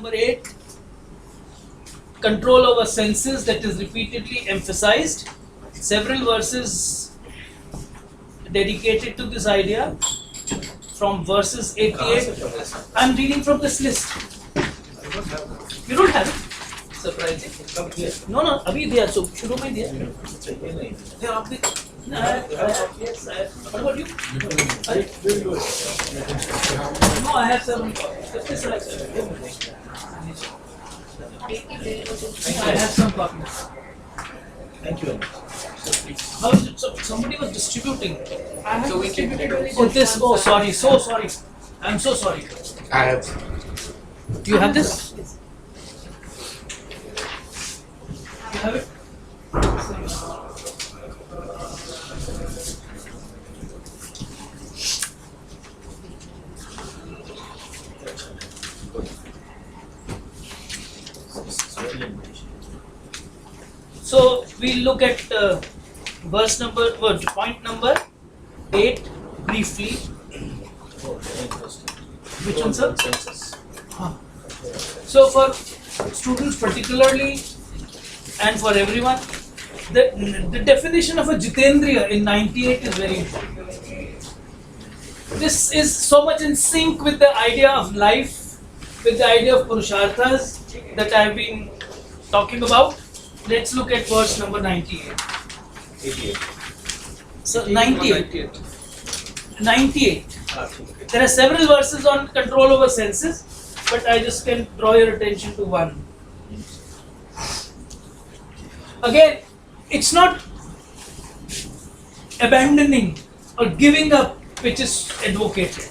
number 8, control over senses, that is repeatedly emphasized. Several verses dedicated to this idea from verses 88. I'm reading from this list. You don't have it? Surprising. No, अभी दिया, so शुरू में दिया. फिर आपने yes, what about you? No, I have 7 copies. I have some copies. Thank you. How is it? So somebody was distributing. I have distributed. Oh, this. Oh, sorry. So sorry. I'm so sorry. I have. Do you have this? You have it? So we look at point number 8 briefly. Which one, sir? So for students particularly and for everyone, the definition of a Jitendriya in 98 is very important. This is so much in sync with the idea of life, with the idea of Purusharthas that I have been talking about. Let's look at verse number 98. 88. So 98. 98. There are several verses on control over senses, but I just can draw your attention to one. Again, it's not abandoning or giving up which is advocated.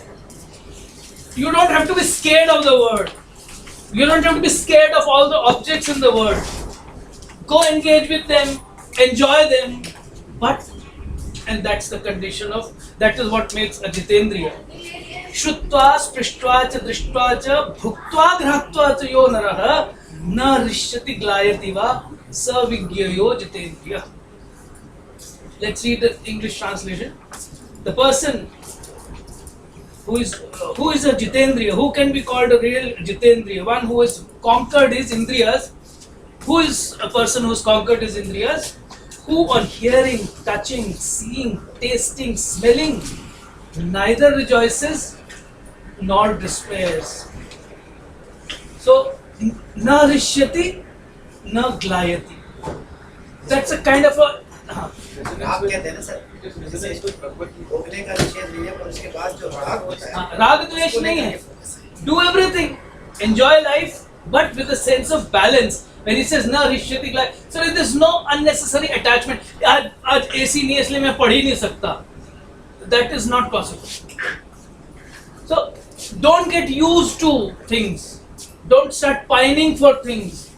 You don't have to be scared of the word. You don't have to be scared of all the objects in the world. Go engage with them, enjoy them, but, and that's the condition of, that is what makes a Jitendriya. Shrutva, Sprishtva, cha Drishtva, cha Bhuktva, Grahtva, cha yo naraha, na rishyati glayati va, sa vigyayo Jitendriya. Let's read the English translation. The person who is a Jitendriya, who can be called a real Jitendriya, one who has conquered his Indriyas. Who is a person who has conquered his Indriyas? Who on hearing, touching, seeing, tasting, smelling, neither rejoices nor despairs. So, na rishyati, na glayati. That's a kind of a... राग कहते हैं ना sir, जैसे भोगने का निषेध नहीं है, पर उसके बाद जो राग होता है, राग द्वेष नहीं है. Do everything, enjoy life, but with a sense of balance. When he says na rishyati glayati, so there is no unnecessary attachment. आज AC नहीं है इसलिए मैं पढ़ ही नहीं सकता. That is not possible. So don't get used to things. Don't start pining for things.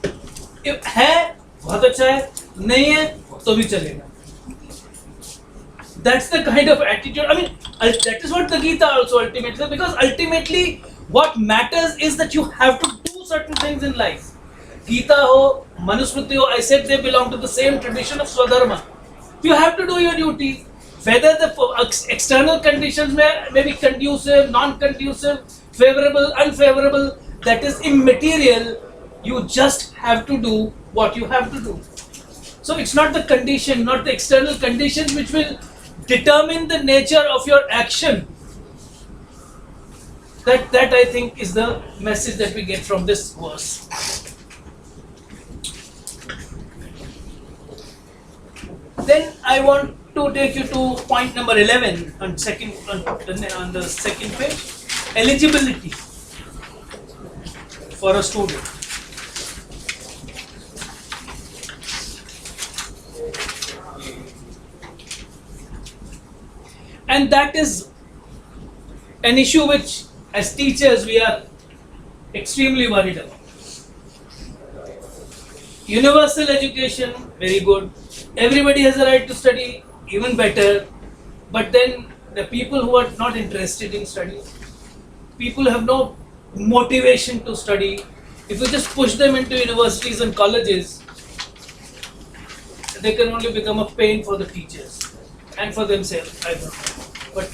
If है बहुत अच्छा है, नहीं है तो भी चलेगा. That's the kind of attitude. I mean, that is what the Gita also ultimately says, because ultimately what matters is that you have to do certain things in life. Gita ho, Manusmriti ho, I said they belong to the same tradition of Swadharma. You have to do your duty. Whether the external conditions may be conducive, non-conducive, favorable, unfavorable, that is immaterial. You just have to do what you have to do. So it's not the condition, not the external conditions which will determine the nature of your action. That I think is the message that we get from this verse. Then I want to take you to point number 11 on the second page. Eligibility for a student. And that is an issue which, as teachers, we are extremely worried about. Universal education, very good. Everybody has a right to study, even better. But then the people who are not interested in study, people who have no motivation to study, if you just push them into universities and colleges, they can only become a pain for the teachers and for themselves, I don't know. But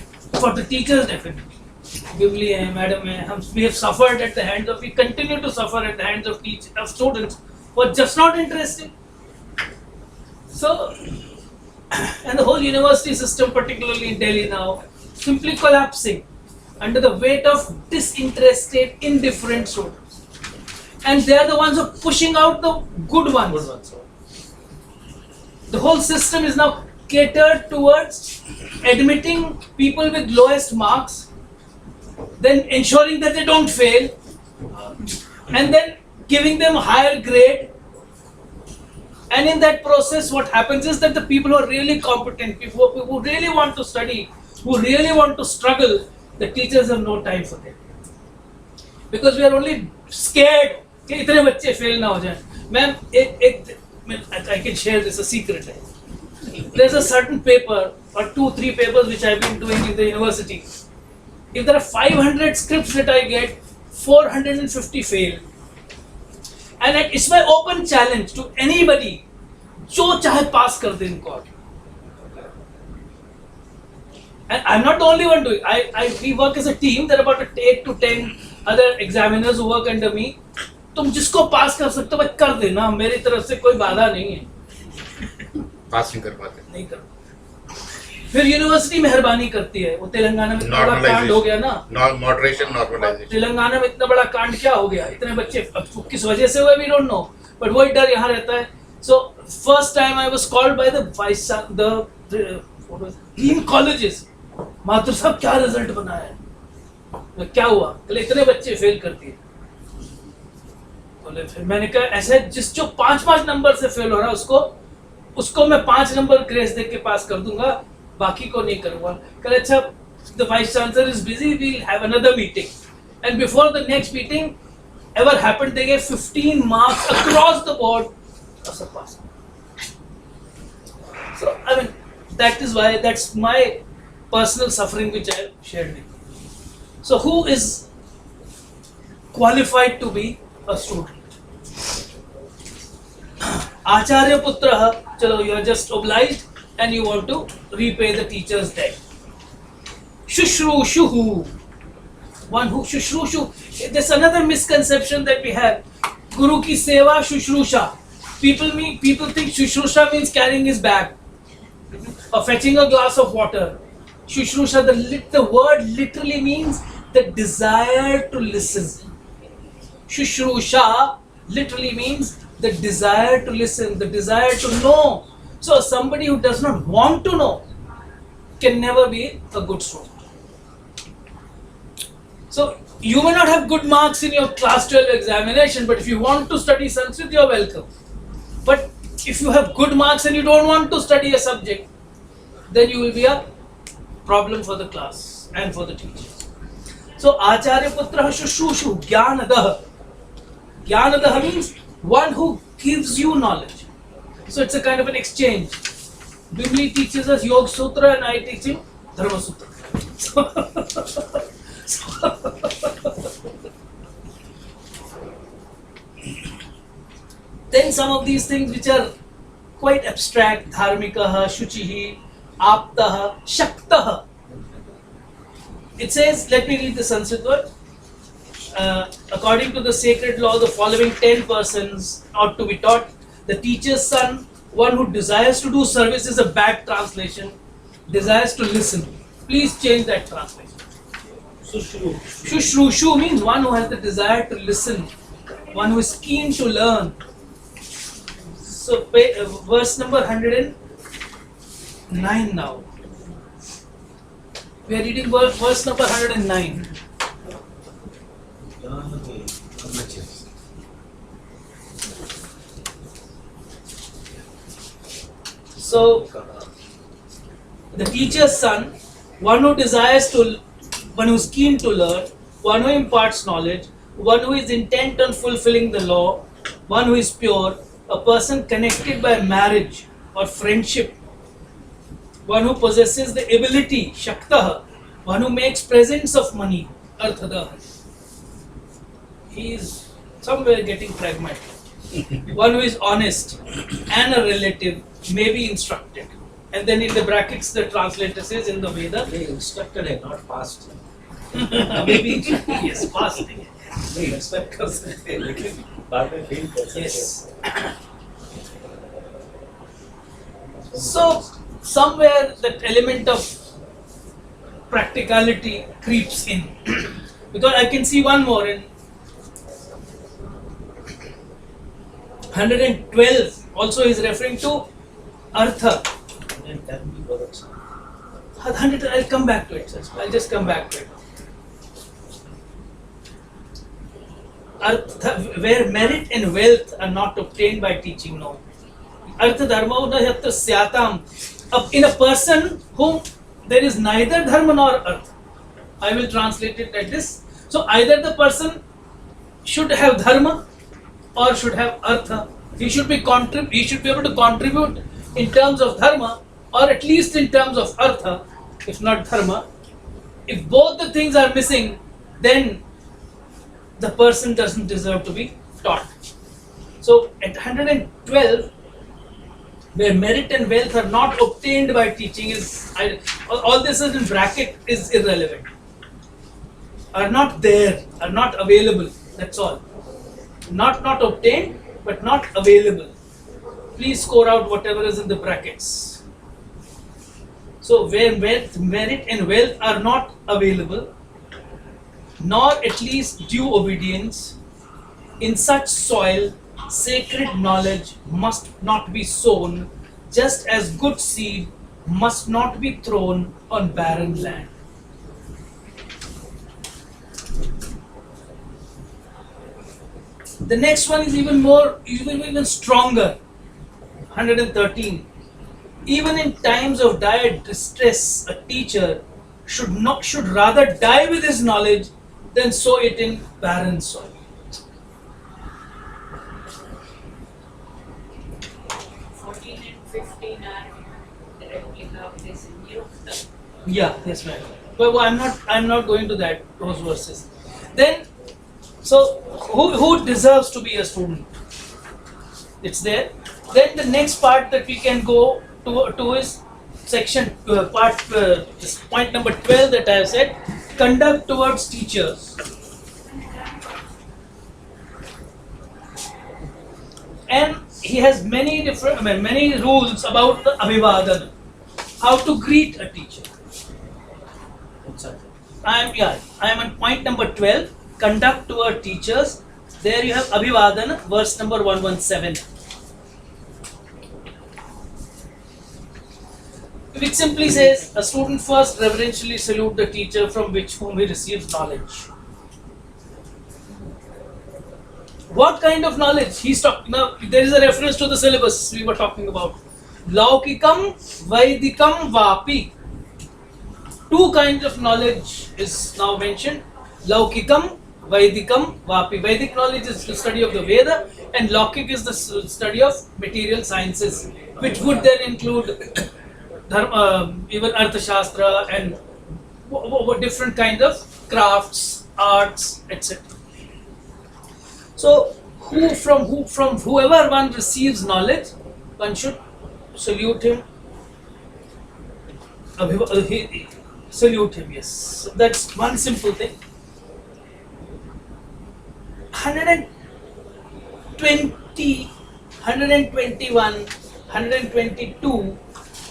for the teachers, definitely. Bimli hai, madam hai, we have suffered at the hands of, we continue to suffer at the hands of students who are just not interested. So, and the whole university system, particularly in Delhi now, simply collapsing under the weight of disinterested, indifferent students. And they are the ones who are pushing out the good ones. The whole system is now catered towards admitting people with lowest marks, then ensuring that they don't fail, and then giving them a higher grade. And in that process, what happens is that the people who are really competent, people who really want to study, who really want to struggle, the teachers have no time for them. Because we are only scared कि इतने बच्चे fail ना हो जाएं. Ma'am, I can share this, a secret. There's a certain paper or 2-3 papers which I've been doing in the university. If there are 500 scripts that I get, 450 fail. And it's my open challenge to anybody, जो चाहे pass कर दे इनको. And I'm not the only one doing it. We work as a team. There are about 8 to 10 other examiners who work under me. तुम जिसको पास कर सकते हो भाई कर देना, मेरी तरफ से कोई बाधा नहीं है. पास नहीं कर पाते. नहीं कर. फिर यूनिवर्सिटी मेहरबानी करती है. वो तेलंगाना में इतना बड़ा कांड हो गया ना. Moderation, normalization. तेलंगाना में इतना बड़ा कांड क्या हो गया? इतने बच्चे किस वजह से हुए? We don't know. But वही डर यहाँ रहता है. So first time I was called by the dean colleges. मातृ साहब क्या रिजल्ट बनाया है? क्या हुआ? बोले इतने बच्चे फेल करती है. बोले फिर मैंने कहा ऐसे जो 5-5 नंबर से फेल हो रहा है उसको मैं 5 नंबर ग्रेस देके पास कर दूंगा, बाकी को नहीं करूंगा. कल अच्छा, the vice chancellor is busy, we'll have another meeting. And before the next meeting ever happened, they gave 15 marks across the board as a pass. So I mean, that's my personal suffering which I shared with you. So who is qualified to be a student? Acharya Putra, chalo, you are just obliged and you want to repay the teacher's debt. Shushrushuhu, one who Shushrushu. There's another misconception that we have. Guru ki seva Shushrusha. People think Shushrusha means carrying his bag or fetching a glass of water. Shushrusha, the word literally means the desire to listen. Shushrusha literally means the desire to listen, the desire to know. So somebody who does not want to know can never be a good student. So you may not have good marks in your class 12 examination, but if you want to study Sanskrit, you are welcome. But if you have good marks and you don't want to study a subject, then you will be a problem for the class and for the teachers. So Acharya Putra Shushushu Jnanadah. Jnanadah means one who gives you knowledge. So it's a kind of an exchange. Bimli teaches us Yoga Sutra and I teach him Dharma Sutra. Then some of these things which are quite abstract, dharmikaha, shuchihi, aptaha, shaktaha. It says, let me read the Sanskrit word. According to the sacred law, the following 10 persons ought to be taught. The teacher's son, one who desires to do service, is a bad translation. Desires to listen. Please change that translation. Shushrushu means one who has the desire to listen, one who is keen to learn. So verse number 109 now. We are reading verse number 109. So the teacher's son, one who desires to, one who is keen to learn, one who imparts knowledge, one who is intent on fulfilling the law, one who is pure, a person connected by marriage or friendship, one who possesses the ability, shaktaha, one who makes presents of money, arthada. He is somewhere getting pragmatic. One who is honest and a relative may be instructed. And then in the brackets the translator says in the Veda, They instructed and not passed. maybe yes, past नहीं है. नहीं expect कर सकते हैं लेकिन बाद में fail कर सकते हैं. Yes. So somewhere that element of practicality creeps in because I can see one more in 112 also is referring to artha. And that will be बहुत अच्छा. 100 I'll come back to it, sir. I'll just come back to it. Artha, where merit and wealth are not obtained by teaching, no. Artha dharma na yatta syatam. In a person whom there is neither dharma nor artha. I will translate it like this. So either the person should have dharma or should have artha. He should be able to contribute in terms of dharma or at least in terms of artha, if not dharma. If both the things are missing, then the person doesn't deserve to be taught. So at 112, where merit and wealth are not obtained by teaching all this is in bracket is irrelevant. Are not there, are not available. That's all. Not obtained, but not available. Please score out whatever is in the brackets. So where merit and wealth are not available, nor at least due obedience, in such soil sacred knowledge must not be sown, just as good seed must not be thrown on barren land. The next one is even stronger. 113. Even in times of dire distress, a teacher should rather die with his knowledge than sow it in barren soil. Yeah, yes, ma'am. But I'm not going to those verses. Then, so who deserves to be a student? It's there. Then the next part that we can go to is section this point number 12 that I have said, conduct towards teachers. And he has many rules about the abhivadan, how to greet a teacher. I am on point number 12, conduct toward teachers. There you have abhivadan, verse number 117. Which simply says, a student first reverentially salute the teacher from whom he receives knowledge. What kind of knowledge? He's talking now. There is a reference to the syllabus we were talking about. Laukikam, Vaidikam, Vapi. Two kinds of knowledge is now mentioned. Laukikam, Vaidikam, Vapi. Vedic knowledge is the study of the Veda, and Laukik is the study of material sciences, which would then include even Arthashastra and different kinds of crafts, arts, etc. So, from whoever one receives knowledge, one should salute him. Salute him, yes. So that's one simple thing. 120, 121, 122,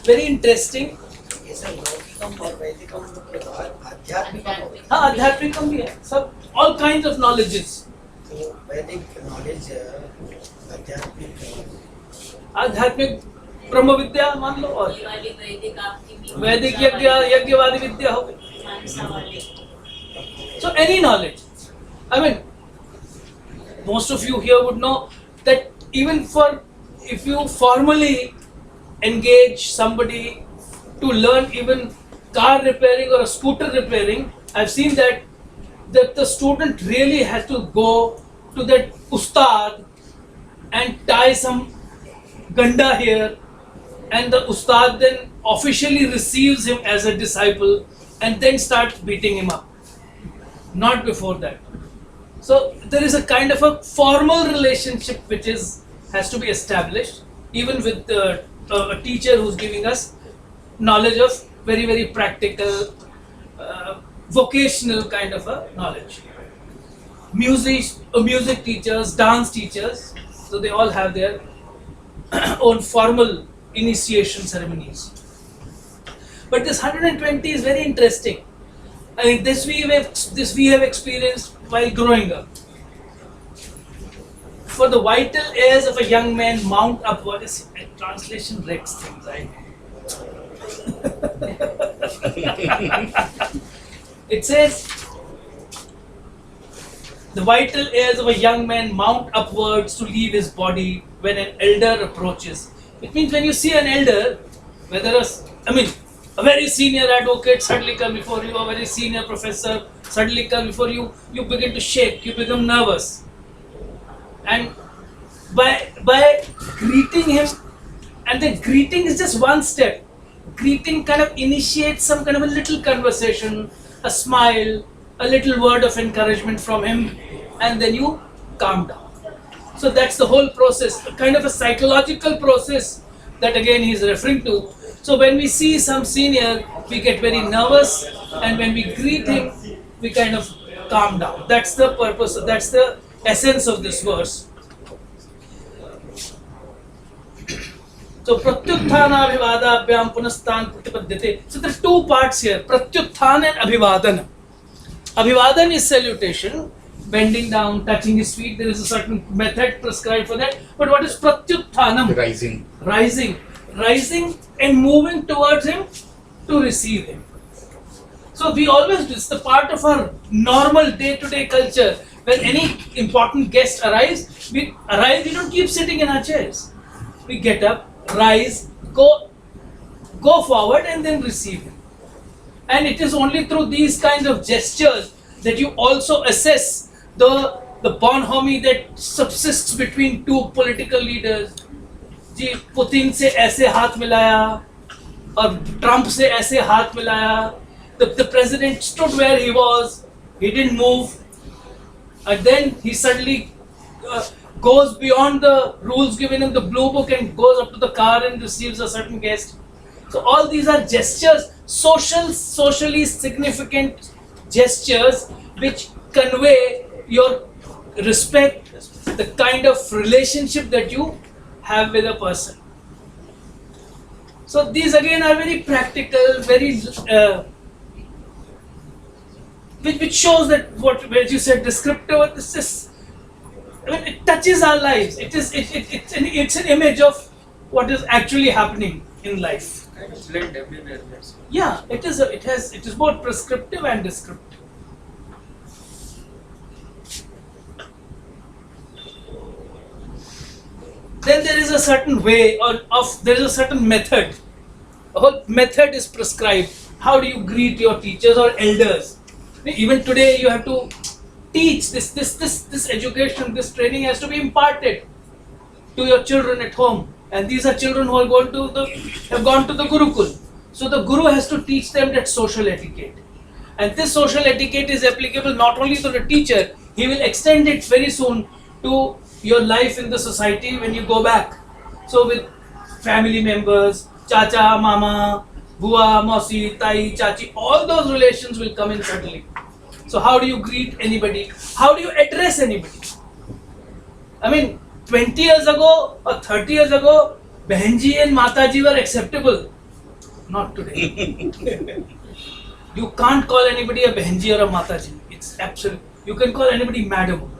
very interesting. ये सब लौकिकम और वैदिकम के बाद आध्यात्मिकम हो गया. हाँ, आध्यात्मिकम भी है. सब all kinds of knowledges. तो वैदिक नॉलेज आध्यात्मिक ब्रह्म विद्या मान लो और वैदिक यज्ञवादी विद्या हो गई. So any knowledge. I mean, most of you here would know that even if you formally engage somebody to learn even car repairing or a scooter repairing, I've seen that the student really has to go to that ustad and tie some ganda here, and the ustad then officially receives him as a disciple and then starts beating him up. Not before that. So there is a kind of a formal relationship which has to be established, even with a teacher who's giving us knowledge of very, very practical vocational kind of a knowledge. Music teachers, dance teachers, so they all have their own formal initiation ceremonies. But this 120 is very interesting. I mean, this we have experienced while growing up. For the vital airs of a young man mount up. What is translation wrecks things? It says, the vital airs of a young man mount upwards to leave his body when an elder approaches. It means when you see an elder, whether a very senior advocate suddenly come before you, a very senior professor suddenly come before you, you begin to shake, you become nervous. And by greeting him, and the greeting is just one step. Greeting kind of initiates some kind of a little conversation, a smile, a little word of encouragement from him, and then you calm down. So that's the whole process, a kind of a psychological process that again he is referring to. So when we see some senior, we get very nervous, and when we greet him, we kind of calm down. That's the purpose, that's the essence of this verse. So pratyuthana abhivadabhyam punastan pratipadyate. So there are two parts here, pratyuthana and abhivadan. Abhivadan is salutation, bending down, touching his feet. There is a certain method prescribed for that. But what is pratyuthanam? Rising and moving towards him to receive him. So we always do, it's the part of our normal day-to-day culture. When any important guest arrives, we don't keep sitting in our chairs. We get up, rise, go forward and then receive him. And it is only through these kinds of gestures that you also assess the bonhomie that subsists between two political leaders. Ji Putin से ऐसे हाथ मिलाया और Trump से ऐसे हाथ मिलाया. The president stood where he was, he didn't move, and then he suddenly goes beyond the rules given in the blue book and goes up to the car and receives a certain guest. So all these are gestures, socially significant gestures which convey your respect, the kind of relationship that you have with a person. So these again are very practical, very which shows that what you said descriptive. This is, it touches our lives. It's an image of what is actually happening in life. Kind of blend everywhere. Yeah, it is both prescriptive and descriptive. Then there is a certain way there is a certain method. A whole method is prescribed. How do you greet your teachers or elders? Even today you have to teach this education, this training has to be imparted to your children at home. And these are children who have gone to the Gurukul. So the Guru has to teach them that social etiquette. And this social etiquette is applicable not only to the teacher, he will extend it very soon to your life in the society when you go back. So with family members, chacha, mama, bua, mausi, tai, chachi, all those relations will come in suddenly. So how do you greet anybody? How do you address anybody? I mean, 20 years ago or 30 years ago, Bahanji and Mataji were acceptable. Not today. You can't call anybody a Bahanji or a Mataji. It's absolute. You can call anybody madam.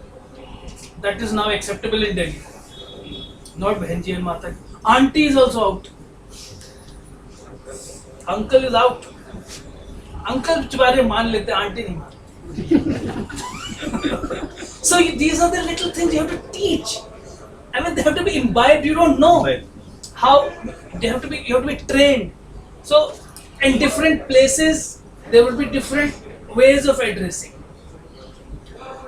That is now acceptable in Delhi. Not Bahanji and Mataji. Auntie is also out. Uncle is out. Uncle chubare maan lete, auntie nahi maan. So these are the little things you have to teach. I mean, they have to be imbibed. You don't know how you have to be trained. So in different places there will be different ways of addressing.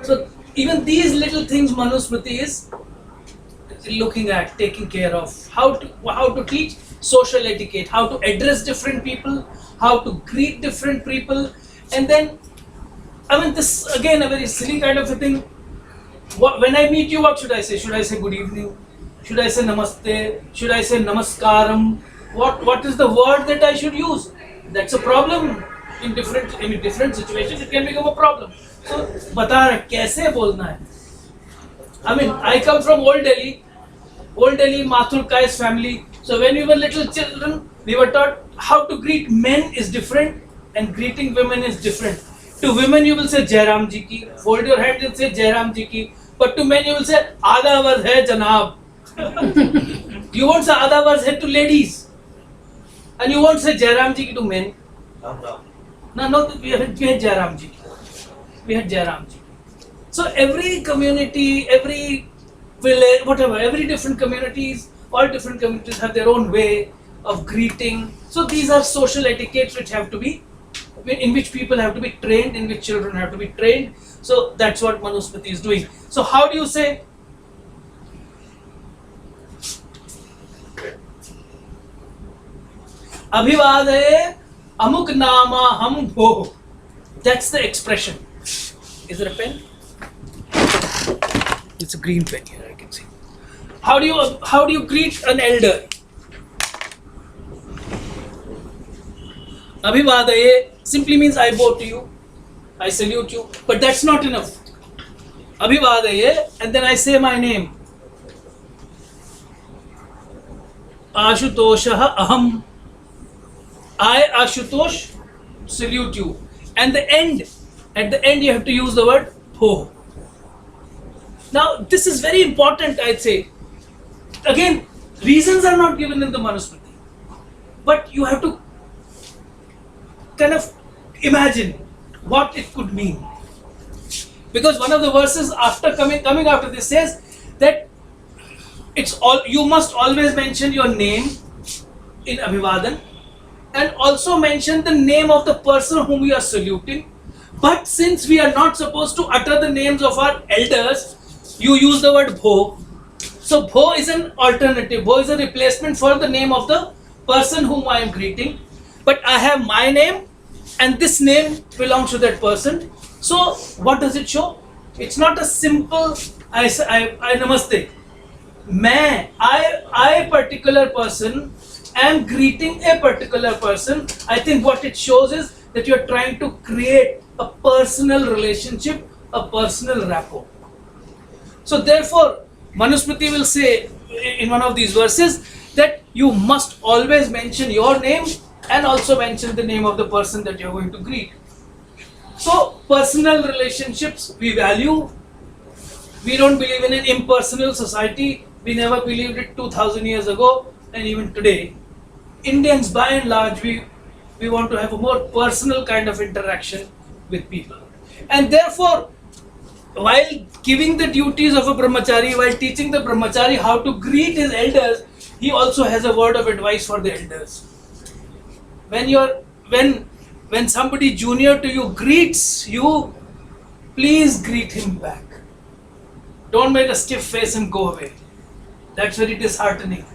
So even these little things Manusmriti is looking at, taking care of. How to teach social etiquette, how to address different people, how to greet different people. And then, I mean, this again a very silly kind of a thing. When I meet you, what should I say? Should I say good evening? Should I say namaste? Should I say namaskaram? What is the word that I should use? That's a problem. in different situations, it can become a problem. So, बता रहा कैसे बोलना है. I mean, I come from Old Delhi, Mathur Kai's family. So when we were little children, we were taught how to greet men is different and greeting women is different. To women you will say Jairam ji ki, fold your hand and say Jairam ji ki. But to men you will say Aadha varsh hai Janab. You won't say Aadha varsh hai to ladies. And you won't say Jairam ji ki to men. No, we had Jairam ji. We had Jairam ji. So every community, every village, whatever, every different communities, all different communities have their own way of greeting. So these are social etiquettes which have to be, in which people have to be trained, in which children have to be trained. So that's what Manusmriti is doing. So how do you say? Abhivadaye amuk nama ham bho. That's the expression. Is there a pen? It's a green pen here, I can see. How do you greet an elder? Abhivadaye simply means I bow to you, I salute you, but that's not enough. Abhivadaye, and then I say my name. Ashutoshaha aham. I, Ashutosh, salute you. And at the end you have to use the word ho. Now this is very important, I'd say. Again, reasons are not given in the Manusmriti, but you have to kind of imagine what it could mean. Because one of the verses after coming after this says that you must always mention your name in Abhivadan and also mention the name of the person whom we are saluting. But since we are not supposed to utter the names of our elders, you use the word bho. So bho is an alternative. Bho is a replacement for the name of the person whom I am greeting. But I have my name and this name belongs to that person. So what does it show? It's not a simple I namaste. I particular person am greeting a particular person. I think what it shows is that you are trying to create a personal relationship, a personal rapport. So therefore, Manusmriti will say in one of these verses that you must always mention your name and also mention the name of the person that you are going to greet. So personal relationships we value. We don't believe in an impersonal society. We never believed it 2000 years ago, and even today. Indians by and large, we want to have a more personal kind of interaction with people. And therefore, while giving the duties of a brahmachari, while teaching the brahmachari how to greet his elders, he also has a word of advice for the elders. When somebody junior to you greets you, please greet him back. Don't make a stiff face and go away. That's very disheartening.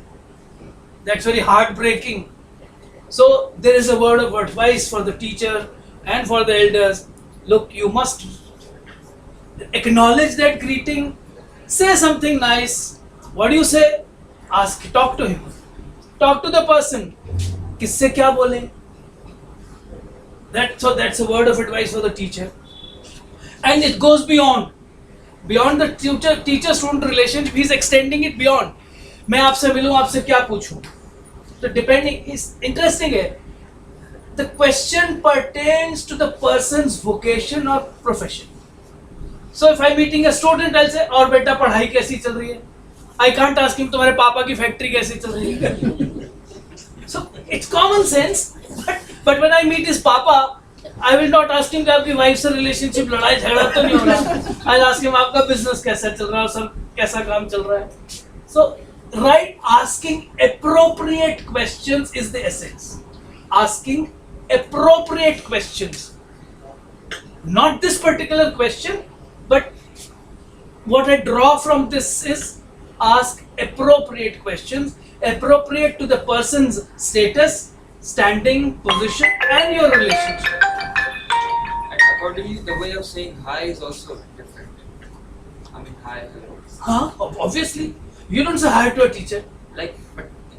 That's very heartbreaking. So there is a word of advice for the teacher and for the elders. Look, you must acknowledge that greeting. Say something nice. What do you say? Talk to him. Talk to the person. Kisse kya bole? That's a word of advice for the teacher. And it goes beyond the teacher-student relationship. He's extending it beyond. मैं आपसे मिलूं, आपसे क्या पूछूं? So depending, is interesting है. The question pertains to the person's vocation or profession. So if I'm meeting a student, I'll say, और बेटा पढ़ाई कैसी चल रही है? I can't ask him तुम्हारे पापा की फैक्ट्री कैसी चल रही है? So it's common sense. But when I meet his papa, I will not ask him कि आपकी wife से relationship लड़ाई झगड़ा तो नहीं हो रहा. I'll ask him आपका business कैसा चल रहा है, सब कैसा काम चल रहा है. So right, asking appropriate questions is the essence. Asking appropriate questions. Not this particular question, but what I draw from this is ask appropriate questions, appropriate to the person's status, standing, position, and your relationship. And accordingly, the way of saying hi is also different. I mean, hi, hello. Obviously. You don't say hi to a teacher. But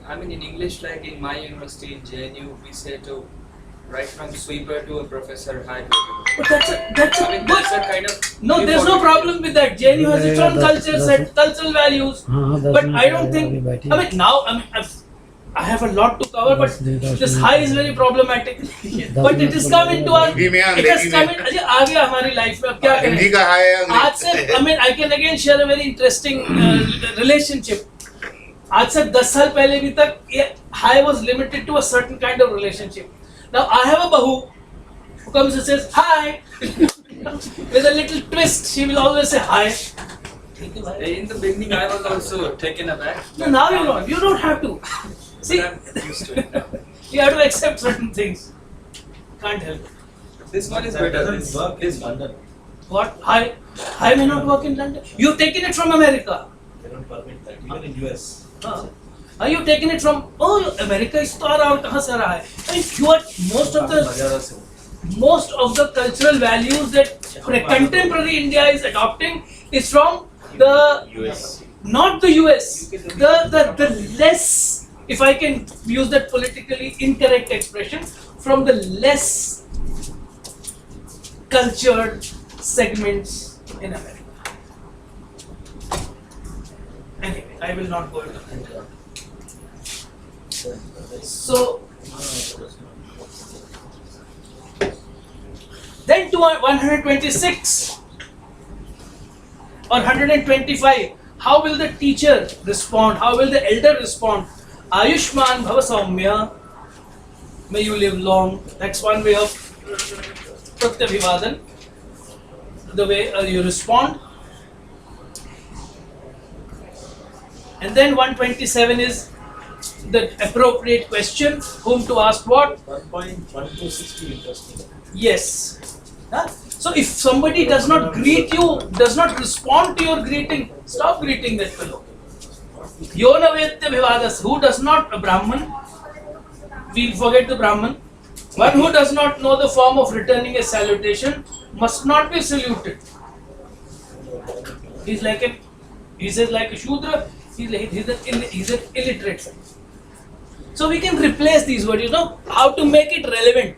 I mean in English, like in my university in JNU, we say to right from sweeper to a professor, hi. But that's a I mean, that's a good. kind of. No, there's no problem with that. JNU has its own culture, set cultural values. But I don't think. I mean, now I have a lot to cover, but this high is very problematic. But it has come into our. Hindi में It has अंग्रेजी come में in. आ गया हमारी life में अब क्या करें? हिंदी का है आज से I mean I can again share a very interesting relationship. आज से 10 साल पहले भी तक high was limited to a certain kind of relationship. Now I have a bahu who comes and says hi with a little twist. She will always say hi. In the beginning, I was also taken aback. No, now you don't. You don't have to. See, But I'm used to it now. you have to accept certain things. Can't help it. This one is That better. doesn't work in London. What? Hi may not work in London. You've taken it from America. They don't permit that. Even in US. Are you taking it from? Oh, America is तो आ रहा और कहाँ से आ रहा है? I mean, you are most of the cultural values that contemporary India is adopting is from the US. not the US, the less, if I can use that politically incorrect expression, from the less cultured segments in America. Anyway, I will not go into that. So then to 126 or 125, how will the teacher respond? How will the elder respond? Ayushman Bhava Saumya, may you live long. That's one way of Pratyabhivadan, the way you respond. And then 127 is the appropriate question, whom to ask what? 1.126 be interesting. Yes. Huh? So if somebody does not greet you, does not respond to your greeting, stop greeting that fellow. Yona Vetya Vivadas, who does not, a Brahman, we'll forget the Brahman. One who does not know the form of returning a salutation must not be saluted. He says like a Shudra, he's an illiterate. So we can replace these words, how to make it relevant.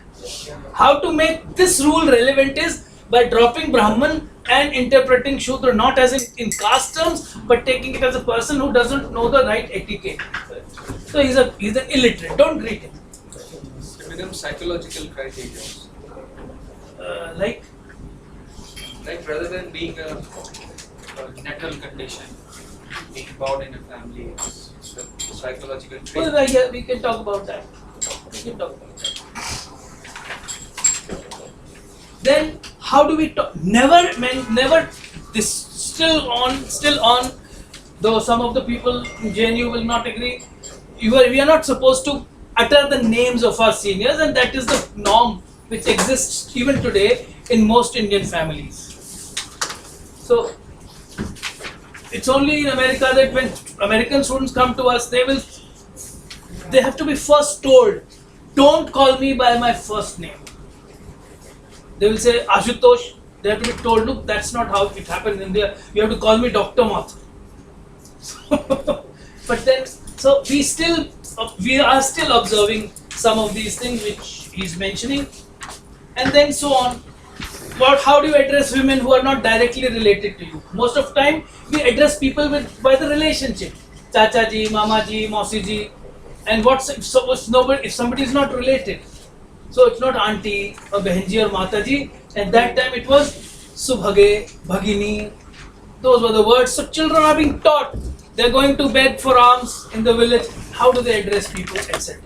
How to make this rule relevant is by dropping Brahman and interpreting Shudra not as in caste terms, but taking it as a person who doesn't know the right etiquette. So he's an illiterate. Don't greet him. It becomes psychological criteria. Like Rather than being a natural condition, being born in a family, it's a psychological trait. well, yeah, we can talk about that. Then how do we talk? Never. This still on. Though some of the people in JNU will not agree. We are not supposed to utter the names of our seniors, and that is the norm which exists even today in most Indian families. So it's only in America that when American students come to us, they have to be first told, don't call me by my first name. They will say Ashutosh. They have to be told, look, that's not how it happens in India. You have to call me Dr. Mathur. But then, so we are still observing some of these things which he's mentioning, and then so on. How do you address women who are not directly related to you? Most of the time, we address people by the relationship. Chacha ji, Mama ji, Mausi ji. And if somebody is not related? So it's not auntie or Behenji or Mataji. At that time it was Subhage, Bhagini. Those were the words. So children are being taught. They're going to beg for alms in the village. How do they address people, etc.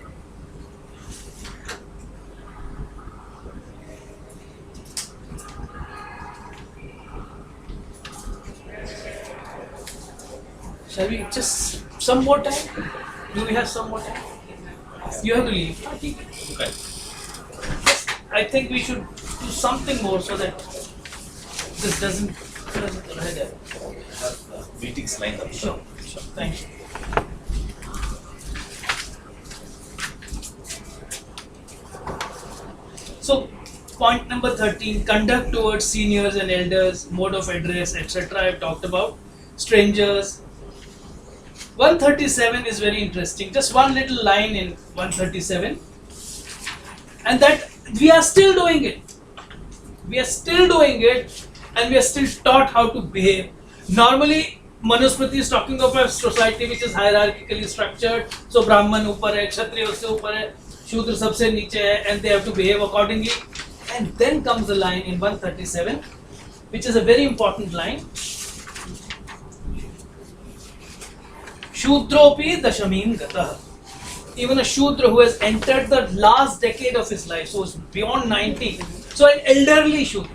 Shall we just some more time? Do we have some more time? You have to leave. Okay. I think we should do something more so that this doesn't head up. Meetings lined up. Sure. Thank you. So, point number 13, conduct towards seniors and elders, mode of address, etc. I have talked about. Strangers. 137 is very interesting. Just one little line in 137. And that we are still doing it. We are still doing it, and we are still taught how to behave. Normally, Manusmriti is talking of a society which is hierarchically structured. So Brahman ऊपर है, Kshatriya उससे ऊपर है, Shudra सबसे नीचे है, and they have to behave accordingly. And then comes the line in 137, which is a very important line. Shudropi dashamim gatah. Even a Shudra who has entered the last decade of his life, so is beyond 90. So an elderly Shudra.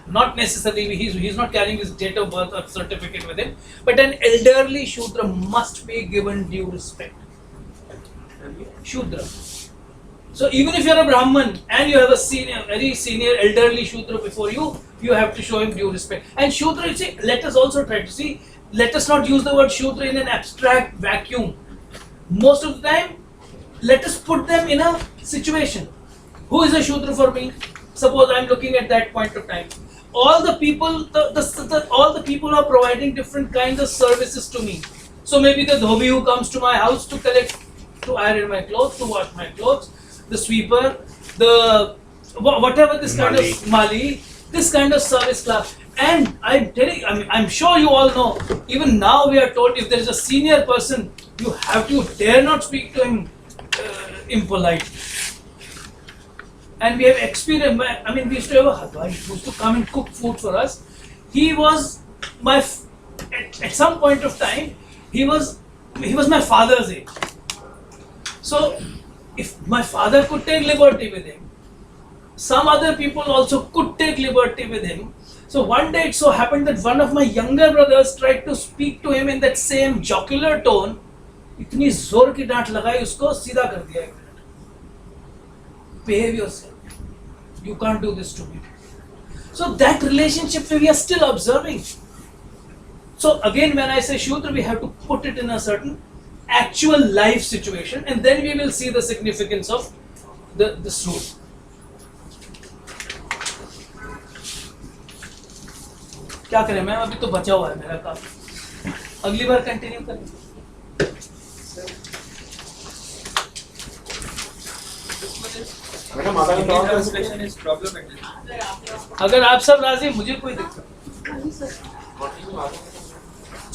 Not necessarily, he's not carrying his date of birth or certificate with him, but an elderly Shudra must be given due respect. Shudra. So even if you're a Brahman and you have a senior, very senior elderly Shudra before you, you have to show him due respect. And Shudra, you see, let us also try to see, let us not use the word Shudra in an abstract vacuum. Most of the time, let us put them in a situation. Who is a Shudra for me? Suppose I'm looking at that point of time. All the people, all the people are providing different kinds of services to me. So maybe the dhobi who comes to my house to collect, to iron my clothes, to wash my clothes, the sweeper, the whatever this kind of mali, this kind of service class. And I'm telling, I'm sure you all know. Even now we are told if there is a senior person, you dare not speak to him impolite. And we have experienced, we used to have a Hadwai who used to come and cook food for us. He was at some point of time, he was my father's age. So, if my father could take liberty with him, some other people also could take liberty with him. So one day it so happened that one of my younger brothers tried to speak to him in that same jocular tone. इतनी जोर की डांट लगाई उसको, सीधा कर दिया एक minute. Behave yourself. You can't do this to me. So that relationship we are still observing. So again, when I say Shudra, we have to put it in a certain actual life situation, and then we will see the significance of this rule. क्या करें ma'am, अभी तो बचा हुआ है मेरा काम, अगली बार कंटिन्यू करें. Translation is problematic. अगर आप सब राजी, मुझे कोई दिक्कत.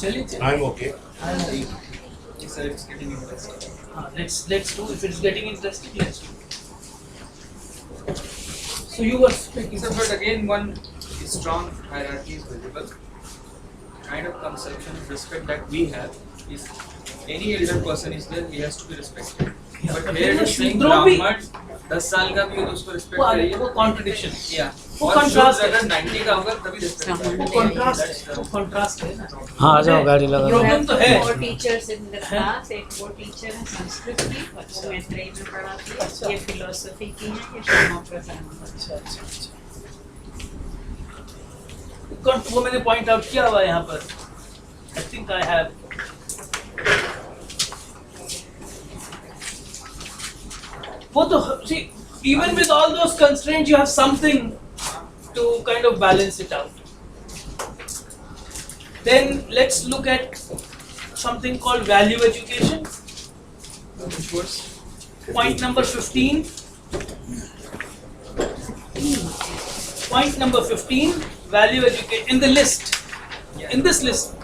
चलिए. I'm okay. Sir, it's getting interesting. Let's do. If it's getting interesting, let's do. So you were speaking. Sir, but again, one strong hierarchy is visible. Kind of conception of respect that we have is any elder person is there, he has to be respected. Yeah, but here it is saying Shudra भी- Brahman 10 साल का भी हो तो उसको respect वो करिए. वो contradiction. Yeah. वो और contrast Shudra है. अगर 90 का होगा तभी respect वो करेंगे. contrast है ना. हाँ आ जाओ गाड़ी लगा. You Problem have तो है. 4 teachers in the class. एक वो teacher है संस्कृत की, वो मैत्रेयी में पढ़ाती है. ये philosophy की है, ये श्यामा प्रसाद. अच्छा. वो मैंने पॉइंट आउट किया हुआ है यहाँ पर. I think I have. वो तो see, even with all those constraints, you have something to kind of balance it out. Then let's look at something called value education. Which was Point number 15. Point number 15, value education in the list. In this list,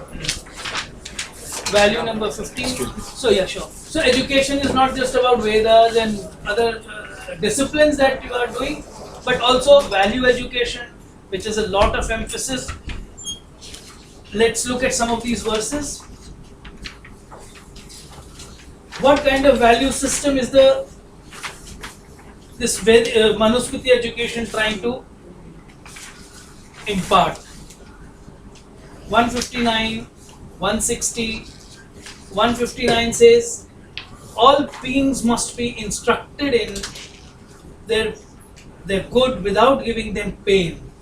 value number 15. So yeah, sure. So education is not just about Vedas and other disciplines that you are doing, but also value education, which is a lot of emphasis. Let's look at some of these verses. What kind of value system is this Manusmriti education trying to impart? 159, 160, 159 says, all beings must be instructed in their good without giving them pain.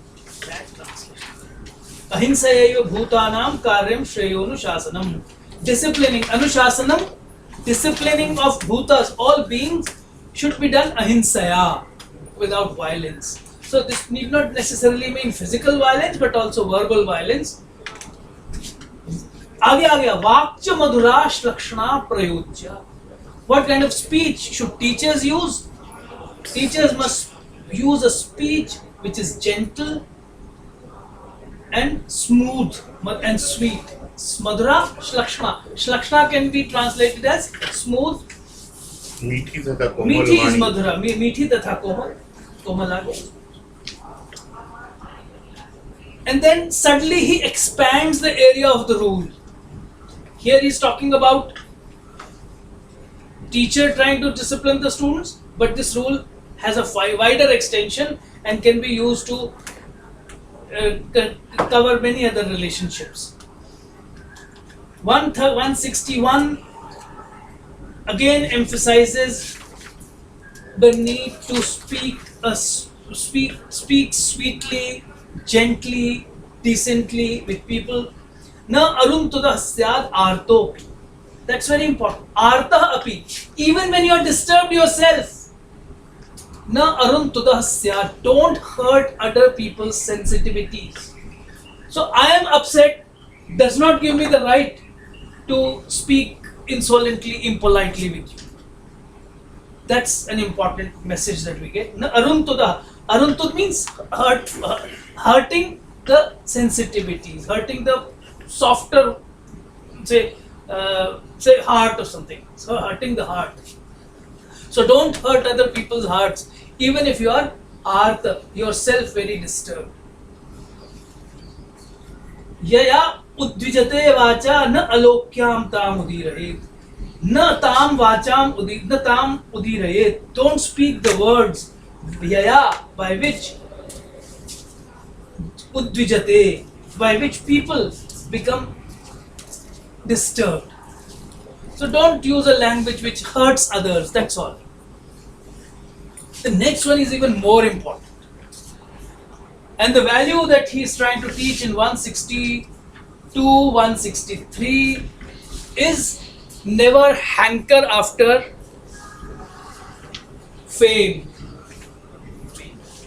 That translation. Ahinsayaiva bhutanam karyam shreyonushāsanam. Disciplining, anushasanam, disciplining of bhutas, all beings should be done ahinsaya, without violence. So this need not necessarily mean physical violence, but also verbal violence. आगे आ गया वाक्य मधुराश लक्षणा प्रयोज्य. What kind of speech should teachers use? Teachers must use a speech which is gentle and smooth and sweet. Madhura Shlakshma. Shlakshma can be translated as smooth. मीठी तथा कोमल Meethi is Vani Madhura. Meethi tatha komal. Komalani. And then suddenly he expands the area of the rule. Here he is talking about teacher trying to discipline the students, but this rule has a wider extension and can be used to cover many other relationships. 161 again emphasizes the need to speak sweetly, gently, decently with people. Na arun tudah syad arto. That's very important. Artah api. Even when you are disturbed yourself. Na arun tudah syad. Don't hurt other people's sensitivities. So I am upset does not give me the right to speak insolently, impolitely with you. That's an important message that we get. Na arun tudah. Arun tud means hurting the sensitivities, hurting the softer, say heart or something. So hurting the heart. So don't hurt other people's hearts, even if you are yourself very disturbed. Yaya udvijate vacha na alokyam tam udirahet. Na tam vacham udirahet. Don't speak the words yaya by which udvijate, by which people become disturbed. So don't use a language which hurts others, that's all. The next one is even more important. And the value that he is trying to teach in 162, 163 is never hanker after fame.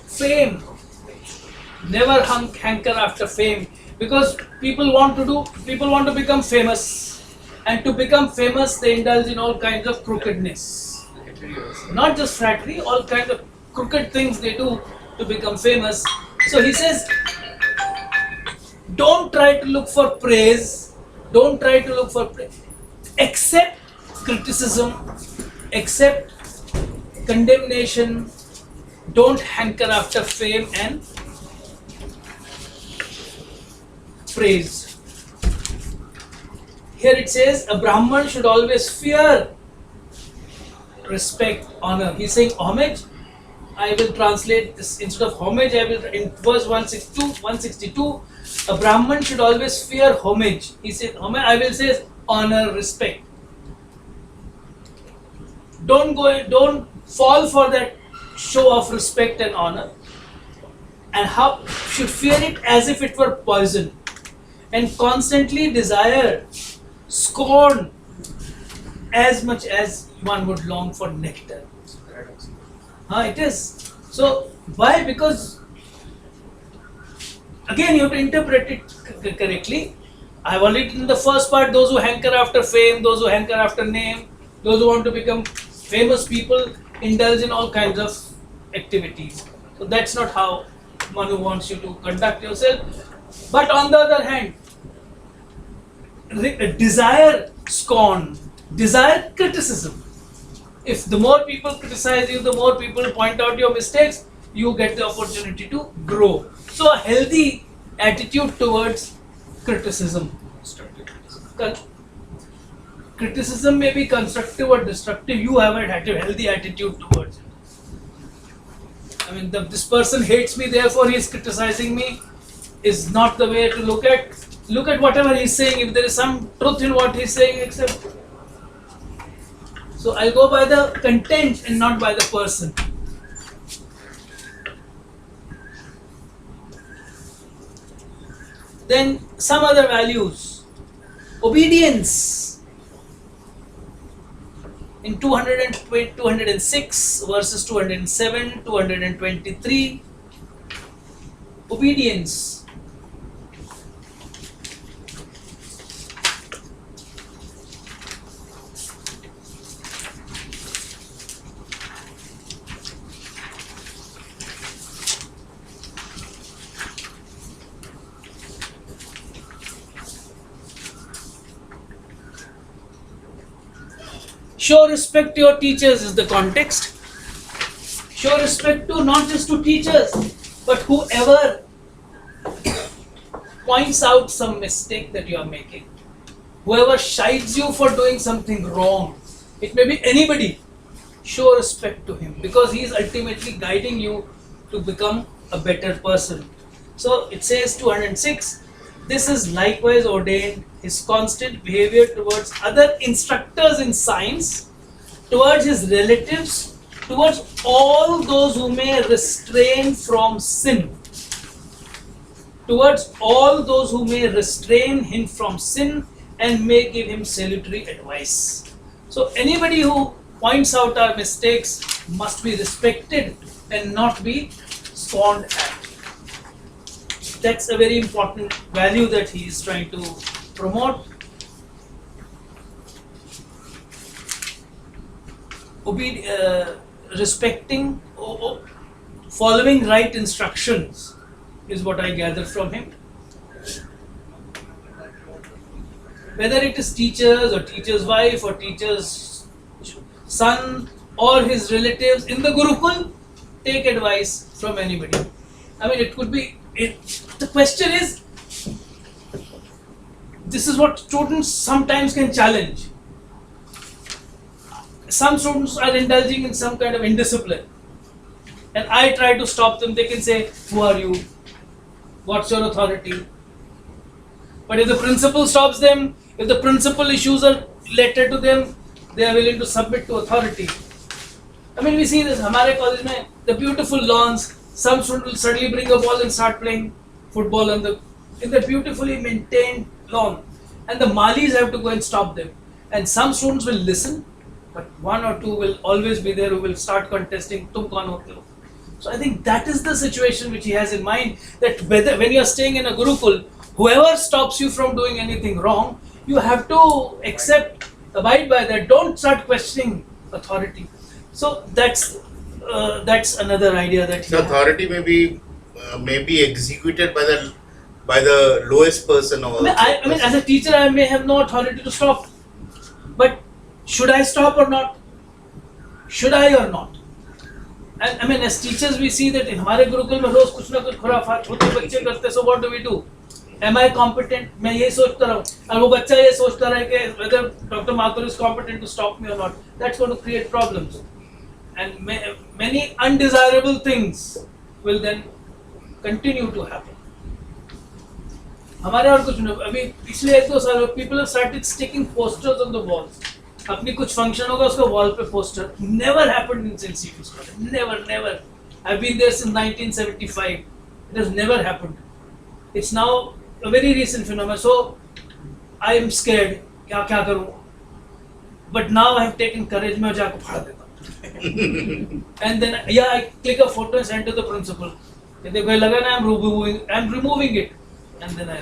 Fame. Never hanker after fame, because people want to become famous, and to become famous they indulge in all kinds of crookedness. Not just flattery, all kinds of crooked things they do to become famous. So he says, don't try to look for praise, accept criticism, accept condemnation. Don't hanker after fame and praise. Here it says a Brahman should always fear, respect, honor. He's saying homage. I will translate this instead of homage. I will in verse 162. A Brahman should always fear homage. He said homage. I will say honor, respect. Don't fall for that show of respect and honor. And how should fear it as if it were poison, and constantly desire scorn as much as one would long for nectar. It is. So why? Because again you have to interpret it correctly. I have already in the first part, those who hanker after fame, those who hanker after name, those who want to become famous people indulge in all kinds of activities. So that's not how Manu wants you to conduct yourself. But on the other hand, desire scorn, desire criticism. If the more people criticize you, the more people point out your mistakes, you get the opportunity to grow. So a healthy attitude towards criticism. Criticism may be constructive or destructive. You have a healthy attitude towards it. I mean, this person hates me, therefore he is criticizing me, is not the way to look at. Look at whatever he is saying. If there is some truth in what he is saying, accept. So I'll go by the content and not by the person. Then some other values. Obedience. In 206 verses 207, 223. Obedience. Show respect to your teachers is the context. Show respect to not just to teachers, but whoever points out some mistake that you are making. Whoever chides you for doing something wrong, it may be anybody, show respect to him because he is ultimately guiding you to become a better person. So it says 206, this is likewise ordained his constant behavior towards other instructors in science, towards his relatives, towards all those who may restrain from sin. Towards all those who may restrain him from sin and may give him salutary advice. So anybody who points out our mistakes must be respected and not be scorned at. That's a very important value that he is trying to promote. Respecting, following right instructions is what I gather from him. Whether it is teachers or teacher's wife or teacher's son or his relatives in the Gurukul, take advice from anybody. I mean, it could be, the question is, this is what students sometimes can challenge. Some students are indulging in some kind of indiscipline. And I try to stop them. They can say, who are you? What's your authority? But if the principal stops them, if the principal issues a letter to them, they are willing to submit to authority. I mean, we see this. Hamare college mein, the beautiful lawns. Some students will suddenly bring a ball and start playing football in the beautifully maintained lawn. And the malis have to go and stop them. And some students will listen, but one or two will always be there who will start contesting. Tum kaun hote ho? So I think that is the situation which he has in mind, that whether when you are staying in a Gurukul, whoever stops you from doing anything wrong, you have to accept, abide by that. Don't start questioning authority. So that's another idea that The authority may be executed by the lowest person. Or I mean, as a teacher, I may have no authority to stop. But should I stop or not? Should I or not? And I mean, as teachers, we see that in हमारे गुरुकुल में रोज कुछ ना कुछ खुराफात छोटे बच्चे करते. So what do we do? Am I competent? मैं ये सोचता रहूँ और वो बच्चा ये सोचता रहे कि whether Dr. Mathur is competent to stop me or not. That's going to create problems. And many undesirable things will then continue to happen. हमारे और कुछ नहीं. अभी पिछले 1-2 साल में people have started sticking posters on the walls. अपनी कुछ function होगा उसका wall पे poster. Never happened in St. Stephen's College. Never. I've been there since 1975. It has never happened. It's now a very recent phenomenon. So I am scared. क्या करूँ? But now I have taken courage. मैं जाकर फाड़ देता हूँ. And then I click a photo and send to the principal. देखो लगा ना I'm removing it. And then I.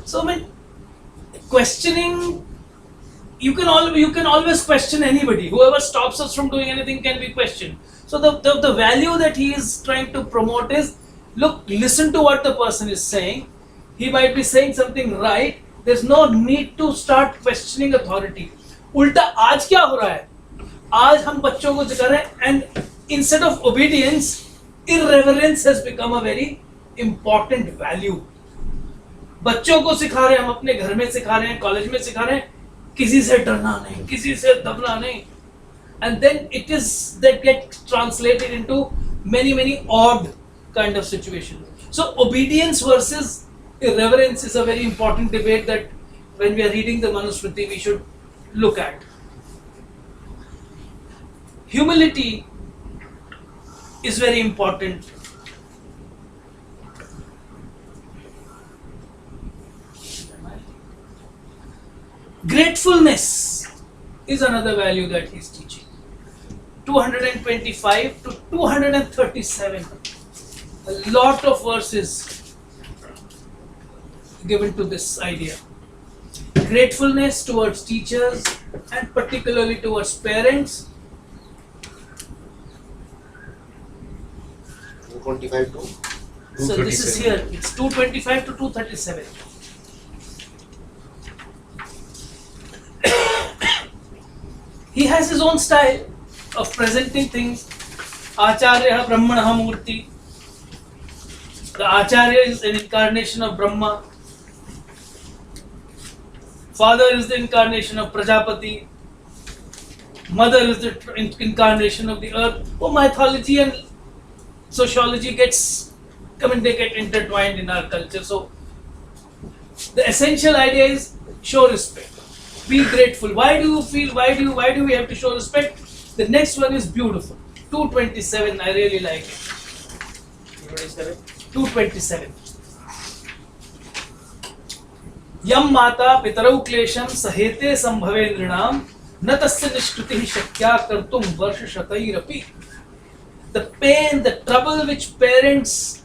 So I mean, questioning, you can always question anybody. Whoever stops us from doing anything can be questioned. So the value that he is trying to promote is, look, listen to what the person is saying. He might be saying something right. There's no need to start questioning authority. उल्टा आज क्या हो रहा है? आज हम बच्चों को सिखा रहे हैं, and instead of obedience, irreverence has become a very important value. बच्चों को सिखा रहे हैं, हम अपने घर में सिखा रहे हैं, कॉलेज में सिखा रहे हैं, किसी से डरना नहीं, किसी से दबना नहीं. And then it is that gets translated into many odd kind of situations. So obedience versus irreverence is a very important debate that when we are reading the Manusmriti we should look at. Humility is very important. Gratefulness is another value that he is teaching. 225 to 237. A lot of verses given to this idea. Gratefulness towards teachers and particularly towards parents. 225 to So this is here. It's 225 to 237. he has his own style of presenting things. Acharya Brahmanaha Murti. The Acharya is an incarnation of Brahma. Father is the incarnation of Prajapati. Mother is the incarnation of the earth. Oh, mythology and sociology they get intertwined in our culture. So the essential idea is show respect. Be grateful. Why do we have to show respect? The next one is beautiful. 227, I really like it. 227. Yam mata pitarau klesham sahete sambhave nrinam na tasya nishkritihi shakya kartum varsha shatairapi. The pain, the trouble which parents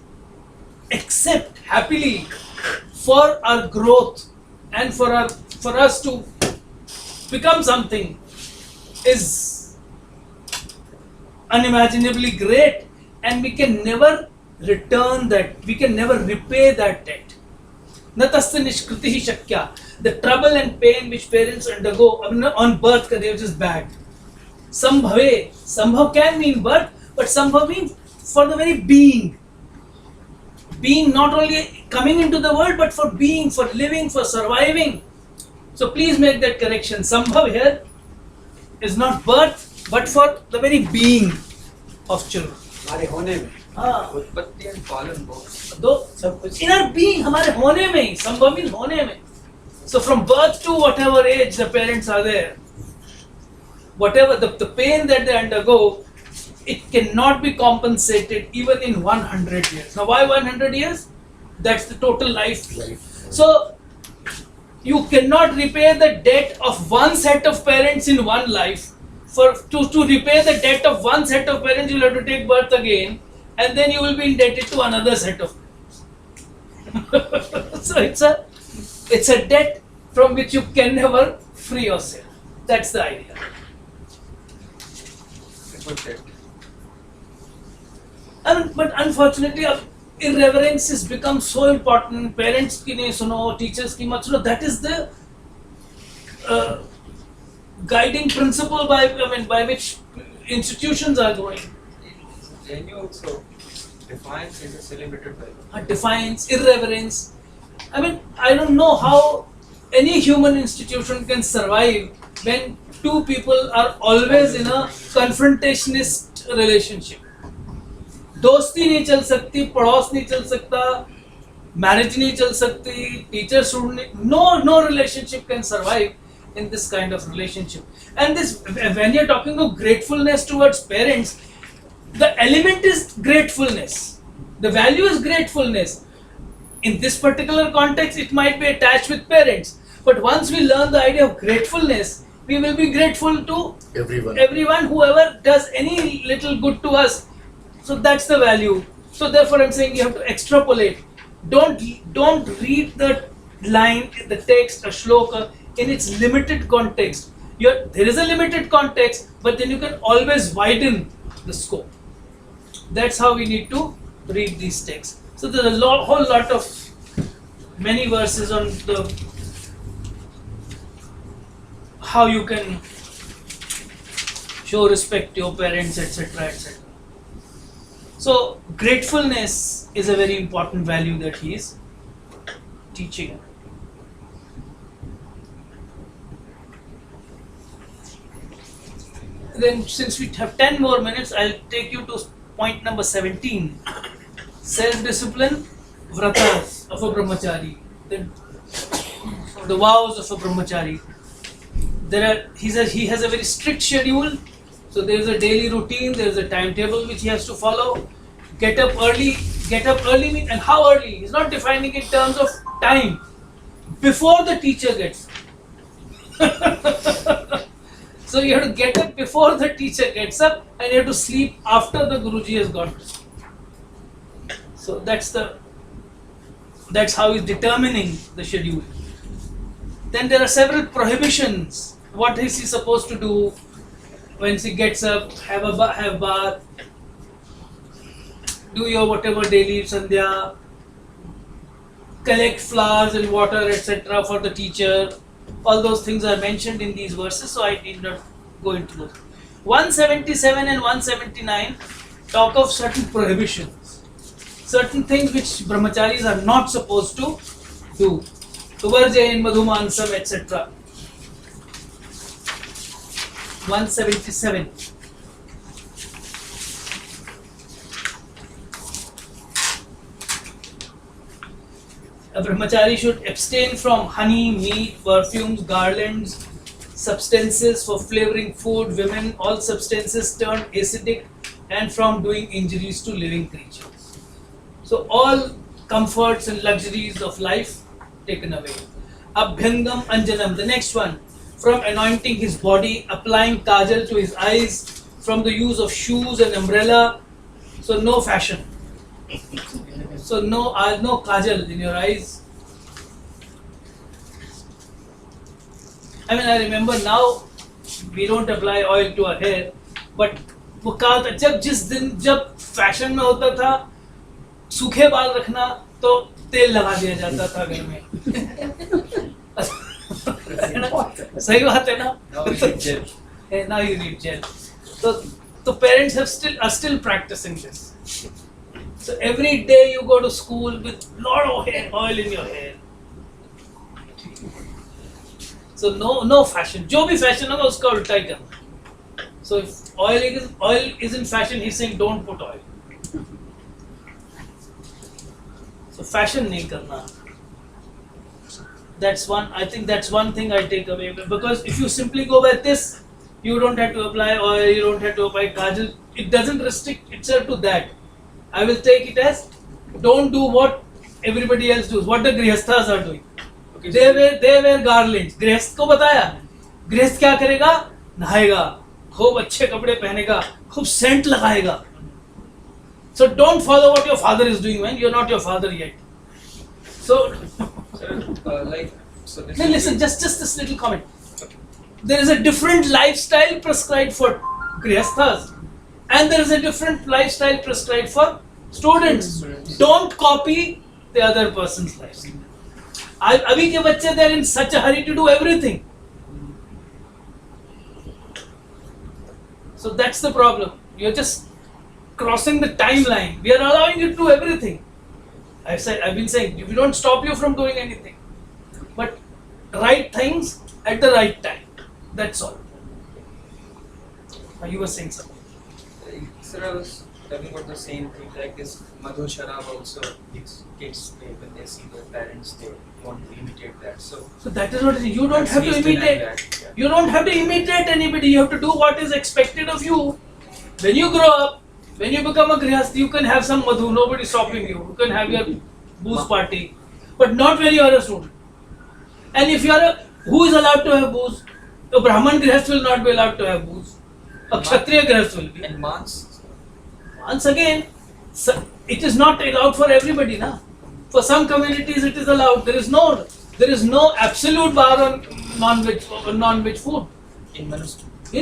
accept happily for our growth and for us to become something is unimaginably great, and we can never return that, we can never repay that debt. Natasya nishkritihi shakya. The trouble and pain which parents undergo on birth, which is bad. Sambhave. Sambhav can mean birth, but sambhav means for the very being. Being, not only coming into the world, but for being, for living, for surviving. So please make that correction. Sambhav here is not birth, but for the very being of children. हमारे होने में उत्पत्ति and पालन both. दो सब कुछ inner being हमारे होने में ही, संभव means होने में. So from birth to whatever age the parents are there, whatever the pain that they undergo, it cannot be compensated even in 100 years. Now why 100 years? That's the total life. So you cannot repay the debt of one set of parents in one life. To repay the debt of one set of parents, you will have to take birth again, and then you will be indebted to another set of parents. So it's a debt from which you can never free yourself. That's the idea. But unfortunately, irreverence has become so important. Parents ki nahi suno, teachers ki mat suno. That is the guiding principle by which institutions are going. Then also defiance is a celebrated value. Defiance, irreverence. I don't know how any human institution can survive when two people are always in a confrontationist relationship. दोस्ती नहीं चल सकती, पड़ोस नहीं चल सकता, marriage नहीं चल सकती, teacher student, no relationship can survive in this kind of relationship. And this, when you're talking of gratefulness towards parents, the element is gratefulness. The value is gratefulness. In this particular context, it might be attached with parents. But once we learn the idea of gratefulness, we will be grateful to everyone, whoever does any little good to us. So that's the value. So therefore I'm saying you have to extrapolate. Don't read the line, the text, a shloka in its limited context. There is a limited context, but then you can always widen the scope. That's how we need to read these texts. So there's a whole lot of many verses on how you can show respect to your parents, etc., etc. So gratefulness is a very important value that he is teaching. Then since we have 10 more minutes, I'll take you to point number 17. Self-discipline, vratas of a brahmachari. The vows of a brahmachari. He has a very strict schedule. So there is a daily routine, there is a timetable which he has to follow. Get up early and how early? He's not defining it in terms of time. Before the teacher gets up. So you have to get up before the teacher gets up, and you have to sleep after the Guruji has gone to sleep. So that's how he's determining the schedule. Then there are several prohibitions. What is he supposed to do? When he gets up, have bath, do your whatever daily sandhya, collect flowers and water, etc. for the teacher. All those things are mentioned in these verses, so I need not go into those. 177 and 179 talk of certain prohibitions, certain things which brahmacharis are not supposed to do. Tuvarjain, madhumansam, etc. 177. A brahmachari should abstain from honey, meat, perfumes, garlands, substances for flavoring food, women, all substances turned acidic, and from doing injuries to living creatures. So all comforts and luxuries of life taken away. Abhyangam Anjanam, the next one, from anointing his body, applying kajal to his eyes, from the use of shoes and umbrella. So no fashion. So no kajal in your eyes. I mean, I remember now we don't apply oil to our hair, but वो कहा था जिस दिन जब fashion में होता था सूखे बाल रखना तो तेल लगा दिया जाता था घर में. सही बात है ना? Now you need gel. So parents are still practicing this. So every day you go to school with lot of oil in your hair. So no fashion. जो भी fashion होगा उसका उल्टा ही करना. So if oil is in fashion, he's saying don't put oil. So fashion nahi karna. I think that's one thing I take away, because if you simply go by this, you don't have to apply oil, you don't have to apply kajal. It doesn't restrict itself to that. I will take it as don't do what everybody else does, what the grihasthas are doing. Okay, they wear garlands. गृहस्थ को बताया, गृहस्थ क्या करेगा? नहाएगा, खूब अच्छे कपड़े पहनेगा, खूब सेंट लगाएगा. So don't follow what your father is doing, man. You're not your father yet. So listen, just this little comment. There is a different lifestyle prescribed for grihasthas, and there is a different lifestyle prescribed for students. Don't copy the other person's lifestyle. अभी के बच्चे, they are in such a hurry to do everything. So that's the problem. You're just crossing the timeline. We are allowing you to do everything. I've been saying, we don't stop you from doing anything, but right things at the right time. That's all. You were saying something. Sir, I was talking about the same thing, like this Madhu Sharab also, these kids, when they see their parents, they want to imitate that. So that is what it is. You don't have to imitate. You don't have to imitate anybody. You have to do what is expected of you. When you grow up, when you become a grihasth, you can have some madhu. Nobody stopping you. You can have your booze party, but not when you are a student. And if you are who is allowed to have booze? A Brahman grihasth will not be allowed to have booze. A Kshatriya grihasth will be. And Mans? Once again, it is not allowed for everybody, na. For some communities, it is allowed. There is no absolute bar on non-veg food. In Manusmriti.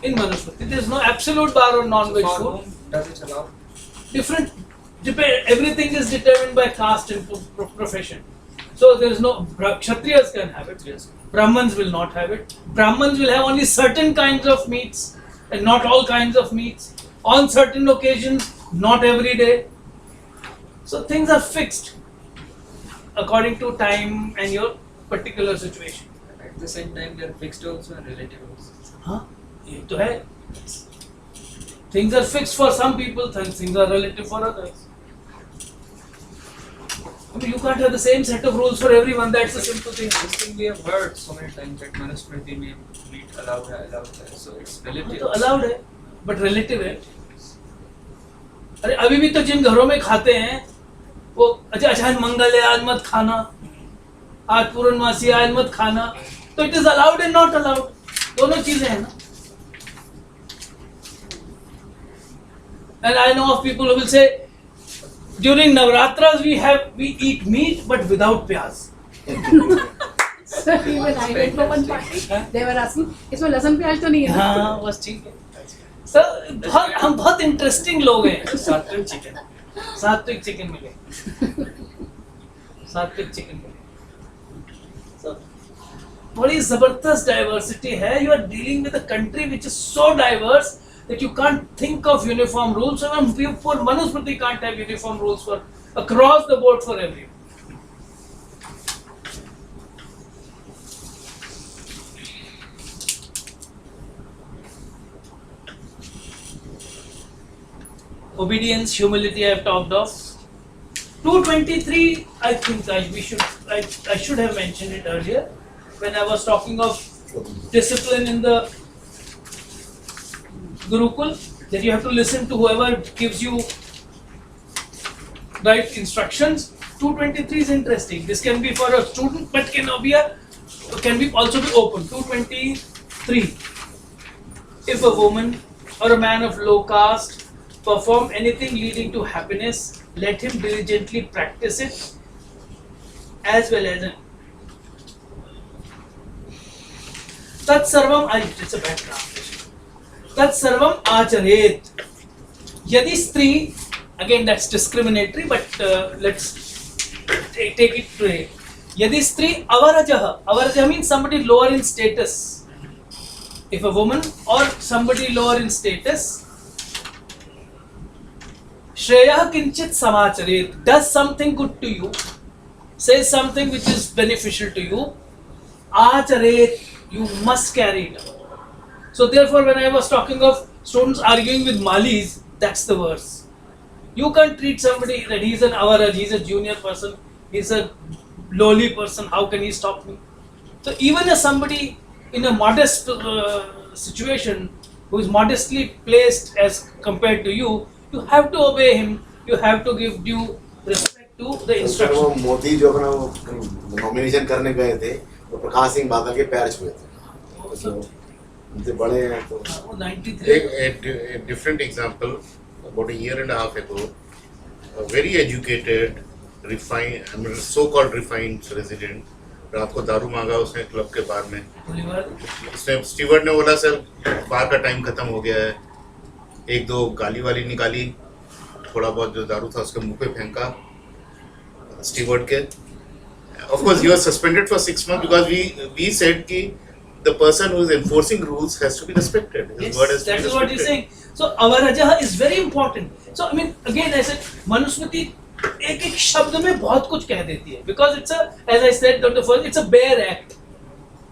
In Manusmriti, there is no absolute bar on non-veg For food. whom does it allow? Everything is determined by caste and profession. So there is no Kshatriyas can have it. Yes. Brahmans will not have it. Brahmans will have only certain kinds of meats and not all kinds of meats. On certain occasions, not every day. So things are fixed according to time and your particular situation. At the same time, they are fixed also and relative also. Huh? ये तो है. Things are fixed for some people, things are relative for others. I mean, you can't have the same set of rules for everyone. That's the simple thing. This thing we have heard so many times that Manusmriti में meat allowed है. So it's relative. तो allowed है, but relative है. अरे अभी भी तो जिन घरों में खाते हैं वो अच्छा आज मंगल है आज मत खाना, आज पूर्णमासी आज मत खाना, तो it is allowed and not allowed. दोनों चीजें हैं ना. And I know of people who will say during Navratras we eat meat but without pyaz. Sir, even I went for one party. They were asking, इसमें लहसुन प्याज तो नहीं है? हाँ बस ठीक है. सर हम बहुत इंटरेस्टिंग लोग हैं. सात्विक चिकन मिले. So बड़ी जबरदस्त डाइवर्सिटी है. You are dealing with a country which is so diverse that you can't think of uniform rules. So for Manusmriti can't have uniform rules for across the board for everyone. Obedience, humility I have talked of. 223, I think I should have mentioned it earlier when I was talking of discipline in the Gurukul, that you have to listen to whoever gives you right instructions. 223 is interesting. This can be for a student, but can also be open. 223. If a woman or a man of low caste perform anything leading to happiness, let him diligently practice it as well as Tat sarvam, it's a bad translation. Tat sarvam acharet. Yadi stri, again that's discriminatory, but let's take it to Yadi stri avarajaha. Avarajaha means somebody lower in status. If a woman or somebody lower in status, Shreya kinchit samacharet, does something good to you, says something which is beneficial to you, acharet, you must carry it out. So therefore when I was talking of students arguing with Malis, that's the verse. You can't treat somebody that he's an avaraj, he's a junior person, he's a lowly person, how can he stop me? So even as somebody in a modest situation, who is modestly placed as compared to you have to obey him, you have to give due respect to the instruction. वो मोदी जो अपना वो nomination करने गए थे, तो प्रकाश सिंह बादल के पैर छुए थे. तो उनसे बड़े हैं तो. 93. A different example, about a year and a half ago, a very educated, refined, so-called refined resident, रात को दारू मांगा उसने क्लब के बार में. उसने स्टीवर्ड ने बोला सर बार का टाइम खत्म हो गया है. एक दो गाली वाली निकाली, थोड़ा बहुत जो दारू था उसके मुंह पे फेंका स्टीवर्ड के. Of course, he was suspended for 6 months because we said कि the person who is enforcing rules has to be respected. His word has to be That is what he's respected. saying. So avarajaha is very important. So I mean again I said Manusmriti एक एक शब्द में बहुत कुछ कह देती है because it's a, as I said Dr. First, it's a bare act.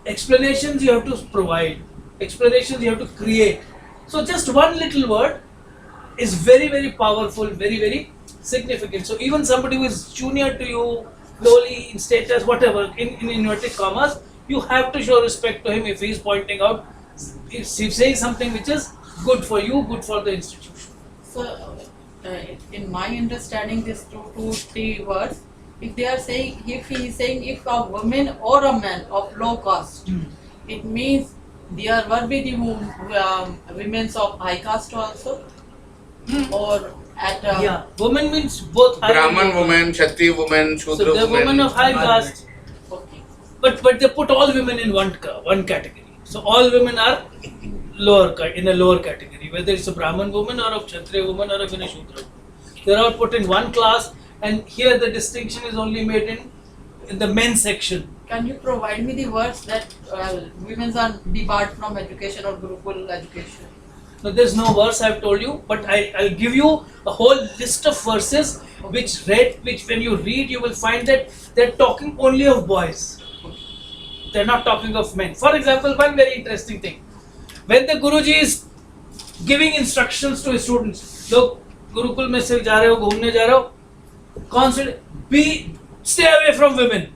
Explanations you have to provide, explanations you have to create. So just one little word is very, very powerful, very, very significant. So even somebody who is junior to you, lowly in status, whatever, in inverted commas, you have to show respect to him if he is pointing out, if he's saying something which is good for you, good for the institution. So, in my understanding, these two, three words, if they are saying, if he is saying, if a woman or a man of low caste, it means there will be the women of high caste also, or at Yeah, woman means both high Brahman and low. woman, Kshatriya woman, So Shudra the women of high caste, okay. but they put all women in one category. So all women are in a lower category, whether it's a Brahman woman or a Kshatriya woman or a Shudra. They are all put in one class, and here the distinction is only made in the men's section. Can you provide me the words that women are debarred from education or Gurukul education? No, there's no verse I've told you, but I'll give you a whole list of verses which when you read you will find that they're talking only of boys. They're not talking of men. For example, one very interesting thing. When the Guruji is giving instructions to his students, look, Gurukul mein se ja rahe ho, ghumne ja rahe ho, constantly stay away from women.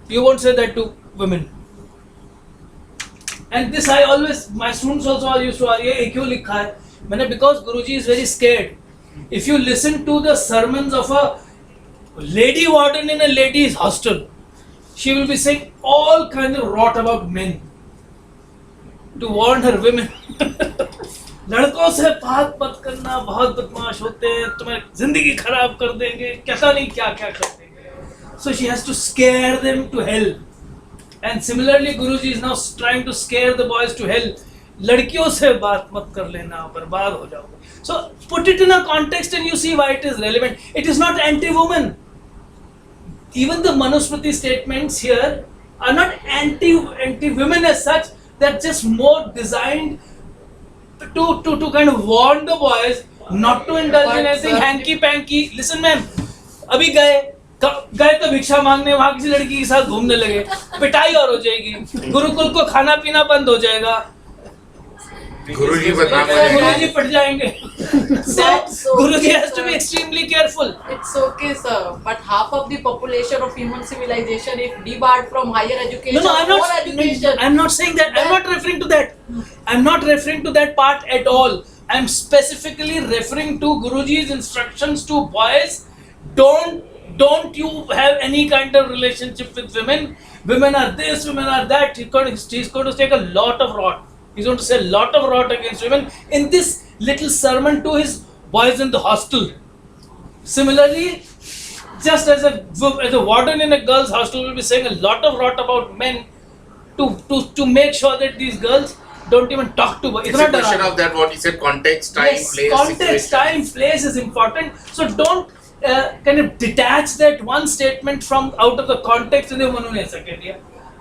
You won't say that to women. And this I always, my students also used to ask, ye kyun likha hai? मैंने because Guruji is very scared. If you listen to the sermons of a lady warden in a ladies' hostel, she will be saying all kinds of rot about men to warn her women. लड़कों से बात मत करना, बहुत बदमाश होते हैं, तुम्हें जिंदगी खराब कर देंगे, क्या नहीं क्या क्या कर देंगे. So she has to scare them to hell. And similarly, Guruji is now trying to scare the boys to hell. लड़कियों से बात मत कर लेना, बर्बाद हो जाओगे. So put it in a context and you see why it is relevant. It is not anti-woman. Even the Manusmriti statements here are not anti women as such. They're just more designed to kind of warn the boys not to indulge in anything hanky panky. Listen, ma'am, अभी गए तो भिक्षा मांगने वहां किसी लड़की के साथ घूमने लगे, पिटाई और हो जाएगी, गुरुकुल को खाना पीना बंद हो जाएगा, गुरुजी पट जाएंगे. So Guruji has to be extremely careful. It's okay, sir. But half of the population of human civilization is debarred from higher education. No, I'm not saying that. I'm not referring to that. I'm not referring to that part at all. I'm specifically referring to Guruji's instructions to boys. Don't you have any kind of relationship with women. Women are this, women are that. He's going to take a lot of rot. He's going to say a lot of rot against women in this little sermon to his boys in the hostel. Similarly, just as a warden in a girls' hostel will be saying a lot of rot about men to make sure that these girls don't even talk to boys. It's a question of that what he said, context, time, yes, place, context, situation. time, place is important. So don't kind of detach that one statement from out of the context. उन्होंने ऐसा कह दिया,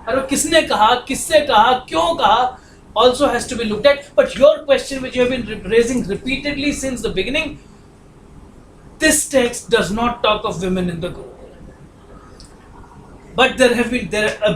और वो किसने कहा, किससे कहा, क्यों कहा, also has to be looked at. But your question, which you have been raising repeatedly since the beginning, this text does not talk of women in the Gurukul. But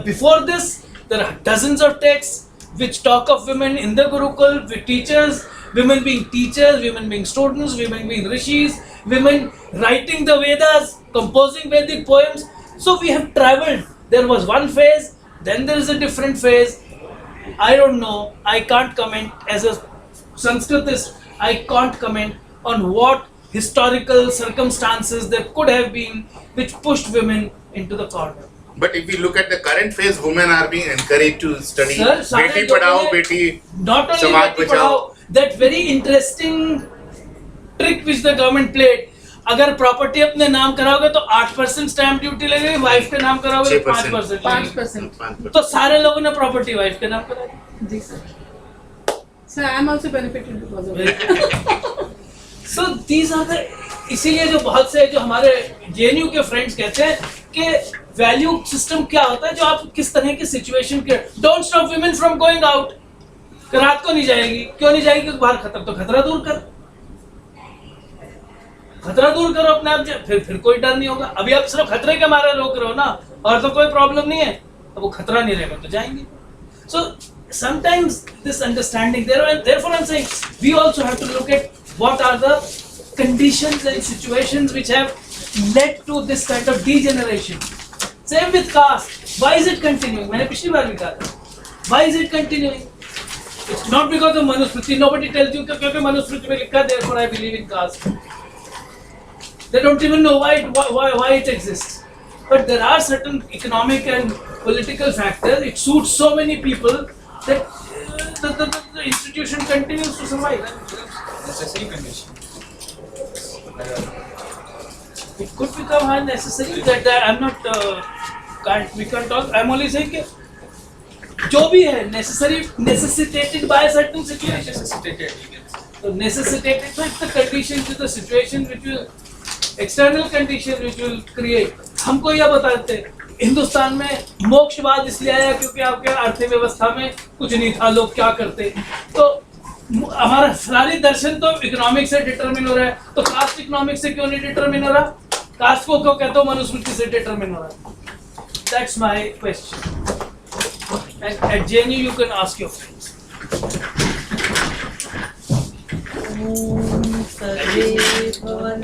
before this, there are dozens of texts which talk of women in the Gurukul, with teachers, women being teachers, women being students, women being rishis, women writing the Vedas, composing Vedic poems. So we have travelled. There was one phase, then there is a different phase. I don't know, I can't comment as a Sanskritist, I can't comment on what historical circumstances there could have been which pushed women into the corner. But if we look at the current phase, women are being encouraged to study. Sir, Beti Padhao, Beti not only Samaj Beti Bachao. Padhao, that very interesting trick which the government played. अगर property अपने नाम कराओगे तो 8% stamp duty लगेगी, wife के नाम कराओगे तो 5%. तो सारे लोगों ने प्रॉपर्टी वाइफ के नाम करा दी. जी sir. Sir, I am also benefited because of it. So these are the, इसीलिए जो बहुत से जो हमारे JNU के फ्रेंड्स कहते हैं कि वैल्यू सिस्टम क्या होता है, जो आप किस तरह की सिचुएशन के, don't stop women from going out. रात को नहीं जाएगी, क्यों नहीं जाएगी, क्योंकि बाहर खतरा, तो खतरा दूर कर, खतरा दूर करो अपने आप, फिर कोई डर नहीं होगा. अभी आप सिर्फ खतरे के मारे रोक रहे हो ना, और तो कोई प्रॉब्लम नहीं है, अब वो खतरा नहीं रहेगा तो जाएंगे. So sometimes this understanding there, and therefore I'm saying we also have to look at what are the conditions and situations which have led to this kind of degeneration. Same with caste. Why is it continuing? मैंने पिछली बार भी कहा था. Why is it continuing? It's not because of Manusmriti. Nobody tells you क्योंकि Manusmriti में लिखा, therefore I believe in caste. They don't even know why it exists. But there are certain economic and political factors. It suits so many people that the institution continues to survive. Necessary condition. It could become unnecessary. That I'm not. We can't talk. I'm only saying that जो भी है necessitated by certain situations. Necessitated. So necessitated. So it's the conditions, it's the situations which will, external conditions which will create. हमको यह बताते हैं हिंदुस्तान में मोक्षवाद इसलिए आया क्योंकि आपके अर्थव्यवस्था में कुछ नहीं था, लोग क्या करते, तो हमारा सारी दर्शन तो इकोनॉमिक्स से डिटरमिन हो रहा है, तो कास्ट इकोनॉमिक्स से क्यों नहीं डिटरमिन हो रहा, कास्ट को क्यों कहते हो मनुस्मृति से डिटरमिन हो रहा है. That's my question. And at JNU you can ask your friends. Om Sarve Bhavan